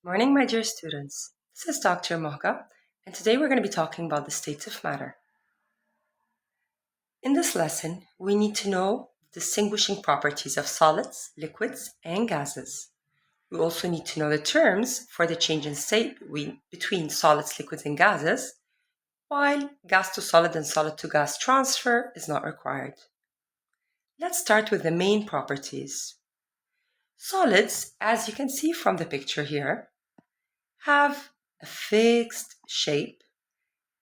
Morning, my dear students. This is Dr. Mohka, and today we're going to be talking about the states of matter. In this lesson, we need to know distinguishing properties of solids, liquids, and gases. We also need to know the terms for the change in state between solids, liquids, and gases, while gas to solid and solid to gas transfer is not required. Let's start with the main properties. Solids, as you can see from the picture here, have a fixed shape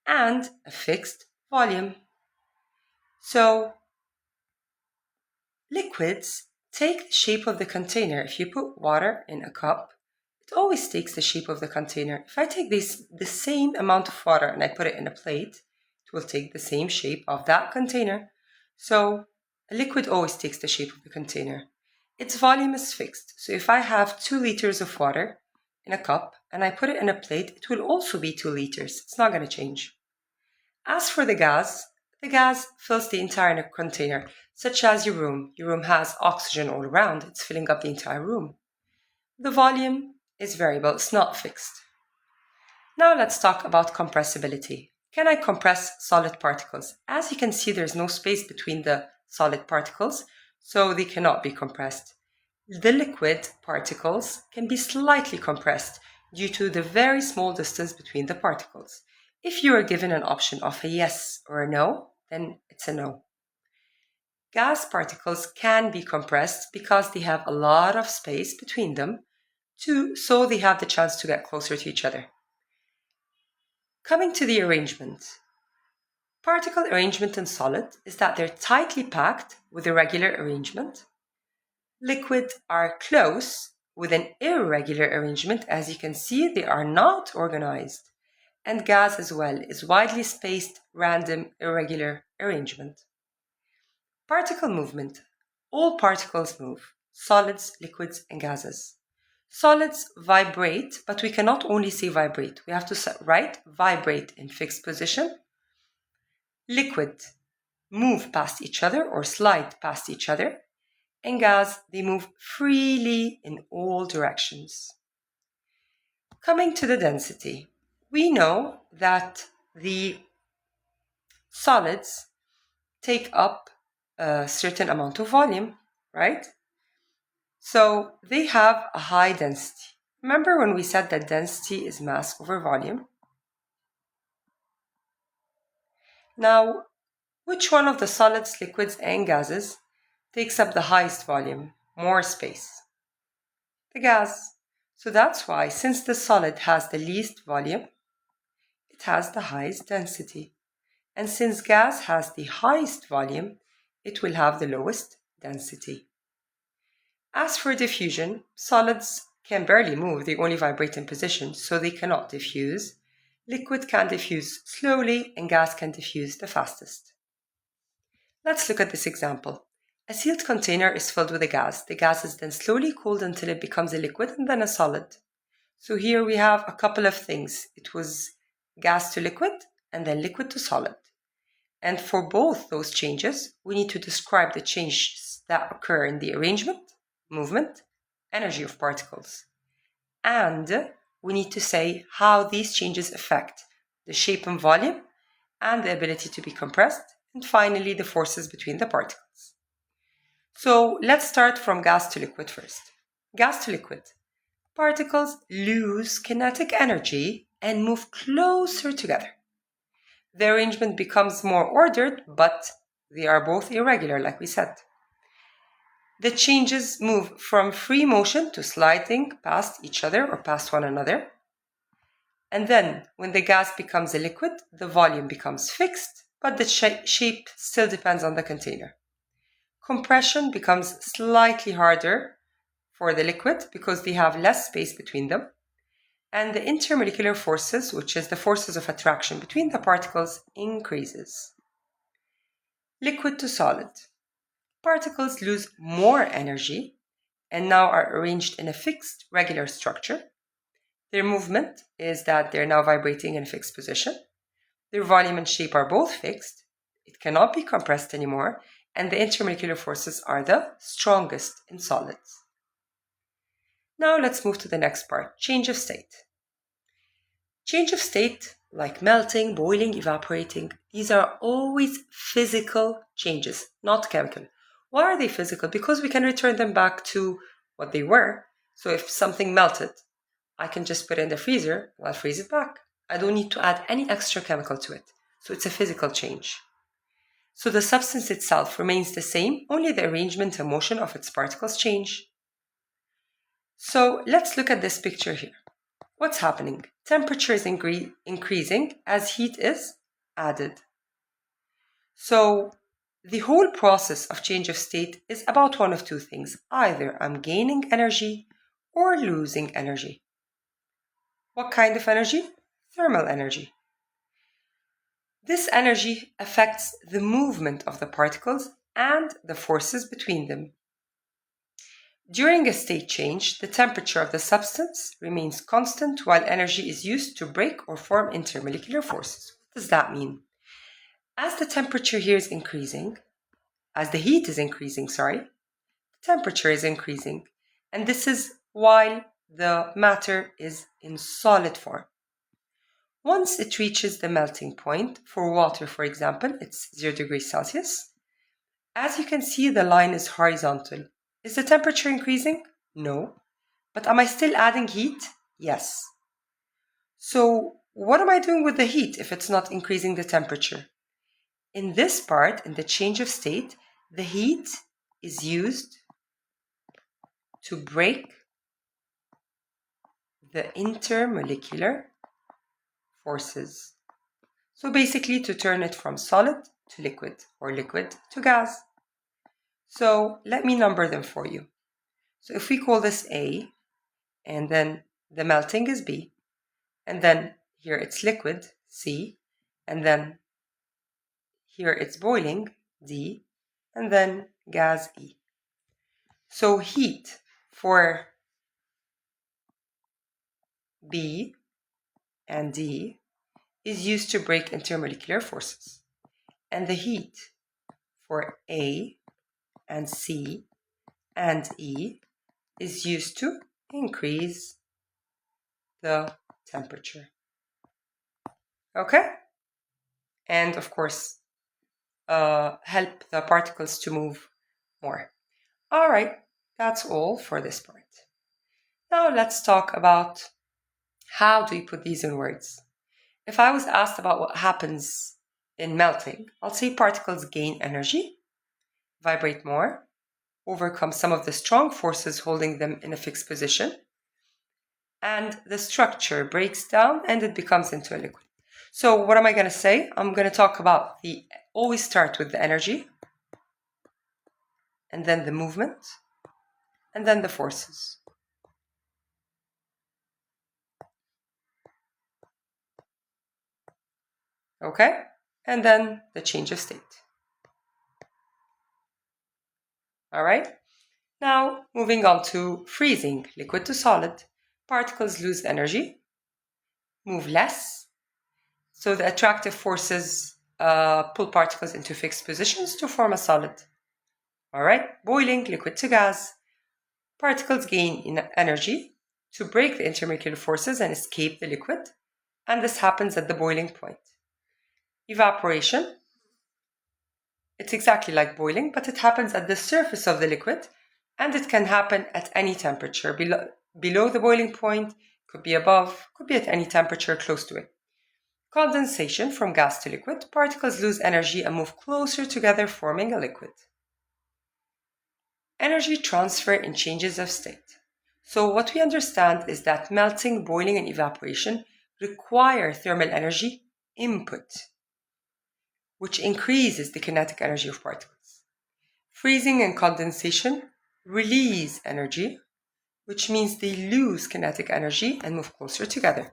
and a fixed volume. So liquids take the shape of the container. If you put water in a cup, it always takes the shape of the container. If I take the same amount of water and I put it in a plate, it will take the same shape of that container. So a liquid always takes the shape of the container. Its volume is fixed. So if I have 2 liters of water in a cup and I put it in a plate, it will also be 2 liters. It's not going to change. As for the gas fills the entire container, such as your room. Your room has oxygen all around. It's filling up the entire room. The volume is variable. It's not fixed. Now let's talk about compressibility. Can I compress solid particles? As you can see, there's no space between the solid particles, so they cannot be compressed. The liquid particles can be slightly compressed due to the very small distance between the particles. If you are given an option of a yes or a no, then it's a no. Gas particles can be compressed because they have a lot of space between them, so they have the chance to get closer to each other. Coming to the arrangement. Particle arrangement in solid is that they're tightly packed with a regular arrangement. Liquids are close with an irregular arrangement. As you can see, they are not organized. And gas as well is widely spaced, random, irregular arrangement. Particle movement. All particles move. Solids, liquids, and gases. Solids vibrate, but we cannot only say vibrate. We have to write vibrate in fixed position. Liquid move past each other or slide past each other. And gas, they move freely in all directions. Coming to the density. We know that the solids take up a certain amount of volume, right? So they have a high density. Remember when we said that density is mass over volume? Now, which one of the solids, liquids, and gases takes up the highest volume, more space? The gas. So that's why, since the solid has the least volume, it has the highest density. And since gas has the highest volume, it will have the lowest density. As for diffusion, solids can barely move, they only vibrate in position, so they cannot diffuse. Liquid can diffuse slowly, and gas can diffuse the fastest. Let's look at this example. A sealed container is filled with a gas. The gas is then slowly cooled until it becomes a liquid and then a solid. So here we have a couple of things. It was gas to liquid and then liquid to solid. And for both those changes, we need to describe the changes that occur in the arrangement, movement, energy of particles. And we need to say how these changes affect the shape and volume and the ability to be compressed, and finally the forces between the particles. So let's start from gas to liquid first. Gas to liquid. Particles lose kinetic energy and move closer together. The arrangement becomes more ordered, but they are both irregular, like we said. The changes move from free motion to sliding past each other or past one another. And then, when the gas becomes a liquid, the volume becomes fixed, but the shape still depends on the container. Compression becomes slightly harder for the liquid because they have less space between them. And the intermolecular forces, which is the forces of attraction between the particles, increases. Liquid to solid. Particles lose more energy and now are arranged in a fixed, regular structure. Their movement is that they're now vibrating in a fixed position. Their volume and shape are both fixed. It cannot be compressed anymore, and the intermolecular forces are the strongest in solids. Now let's move to the next part, change of state. Change of state, like melting, boiling, evaporating, these are always physical changes, not chemical. Why are they physical? Because we can return them back to what they were. So if something melted, I can just put it in the freezer and I'll freeze it back. I don't need to add any extra chemical to it. So it's a physical change. So the substance itself remains the same, only the arrangement and motion of its particles change. So let's look at this picture here. What's happening? Temperature is increasing as heat is added. So the whole process of change of state is about one of two things. Either I'm gaining energy or losing energy. What kind of energy? Thermal energy. This energy affects the movement of the particles and the forces between them. During a state change, the temperature of the substance remains constant while energy is used to break or form intermolecular forces. What does that mean? As the temperature here is increasing, as the heat is increasing, the temperature is increasing. And this is while the matter is in solid form. Once it reaches the melting point, for water, for example, it's 0 degrees Celsius. As you can see, the line is horizontal. Is the temperature increasing? No. But am I still adding heat? Yes. So what am I doing with the heat if it's not increasing the temperature? In this part, in the change of state, the heat is used to break the intermolecular forces. So basically to turn it from solid to liquid or liquid to gas. So let me number them for you. So if we call this A, and then the melting is B, and then here it's liquid, C, and then here it's boiling, D, and then gas, E. So heat for B and D is used to break intermolecular forces. And the heat for A and C and E is used to increase the temperature. Okay? And of course, help the particles to move more. All right, that's all for this part. Now let's talk about how do you put these in words. If I was asked about what happens in melting, I'll say particles gain energy, vibrate more, overcome some of the strong forces holding them in a fixed position, and the structure breaks down and it becomes into a liquid. So what am I going to say? I'm going to talk about always start with the energy, and then the movement, and then the forces. Okay? And then the change of state. All right? Now, moving on to freezing, liquid to solid. Particles lose energy, move less. So the attractive forces pull particles into fixed positions to form a solid. All right? Boiling, liquid to gas. Particles gain energy to break the intermolecular forces and escape the liquid. And this happens at the boiling point. Evaporation. It's exactly like boiling, but it happens at the surface of the liquid, and it can happen at any temperature. Below the boiling point, could be above, could be at any temperature close to it. Condensation from gas to liquid. Particles lose energy and move closer together, forming a liquid. Energy transfer in changes of state. So what we understand is that melting, boiling, and evaporation require thermal energy input, which increases the kinetic energy of particles. Freezing and condensation release energy, which means they lose kinetic energy and move closer together.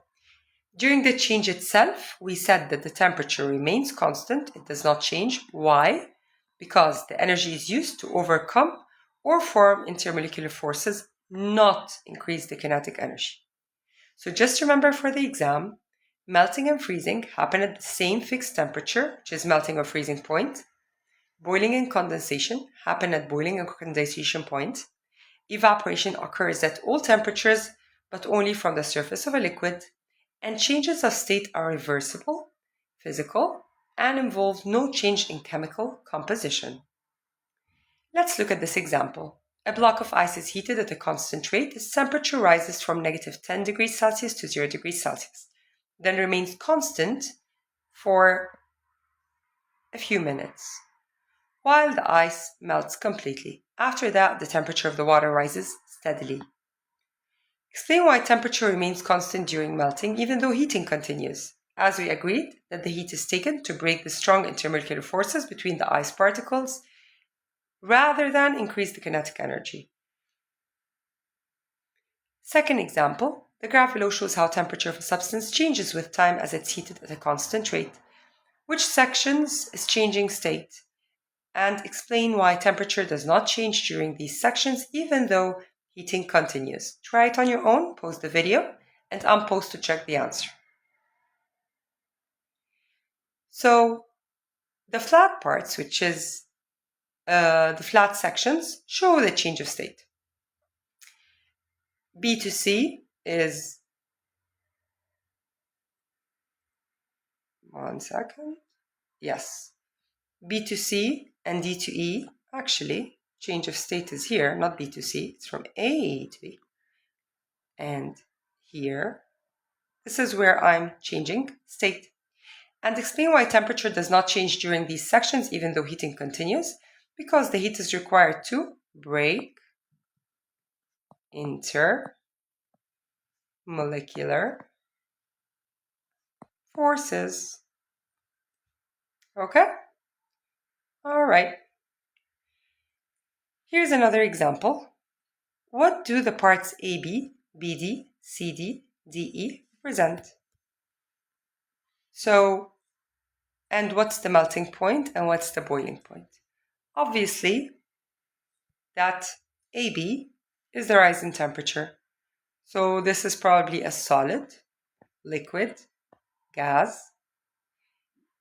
During the change itself, we said that the temperature remains constant, it does not change. Why? Because the energy is used to overcome or form intermolecular forces, not increase the kinetic energy. So just remember for the exam, melting and freezing happen at the same fixed temperature, which is melting or freezing point. Boiling and condensation happen at boiling and condensation point. Evaporation occurs at all temperatures, but only from the surface of a liquid, and changes of state are reversible, physical, and involve no change in chemical composition. Let's look at this example. A block of ice is heated at a constant rate. Its temperature rises from negative 10 degrees Celsius to 0 degrees Celsius, then remains constant for a few minutes, while the ice melts completely. After that, the temperature of the water rises steadily. Explain why temperature remains constant during melting even though heating continues. As we agreed that the heat is taken to break the strong intermolecular forces between the ice particles rather than increase the kinetic energy. Second example, the graph below shows how temperature of a substance changes with time as it's heated at a constant rate. Which sections is changing state? And explain why temperature does not change during these sections even though heating continues. Try it on your own, pause the video, and unpause to check the answer. So the flat parts, which is the flat sections, show the change of state. B to C is, one second, yes, B to C and D to E, actually, change of state is here, not B to C, it's from A to B. And here, this is where I'm changing state. And explain why temperature does not change during these sections even though heating continues, because the heat is required to break intermolecular forces. Okay? All right. Here's another example. What do the parts AB, BD, CD, DE represent? So, and what's the melting point and what's the boiling point? Obviously, that AB is the rise in temperature. So this is probably a solid, liquid, gas.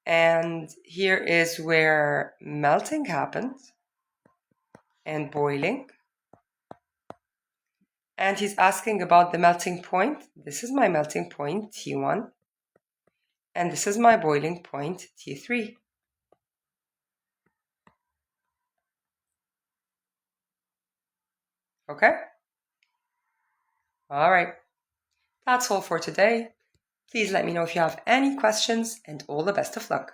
And here is where melting happens and boiling. And he's asking about the melting point. This is my melting point, T1. And this is my boiling point, T3. Okay? All right. That's all for today. Please let me know if you have any questions, and all the best of luck.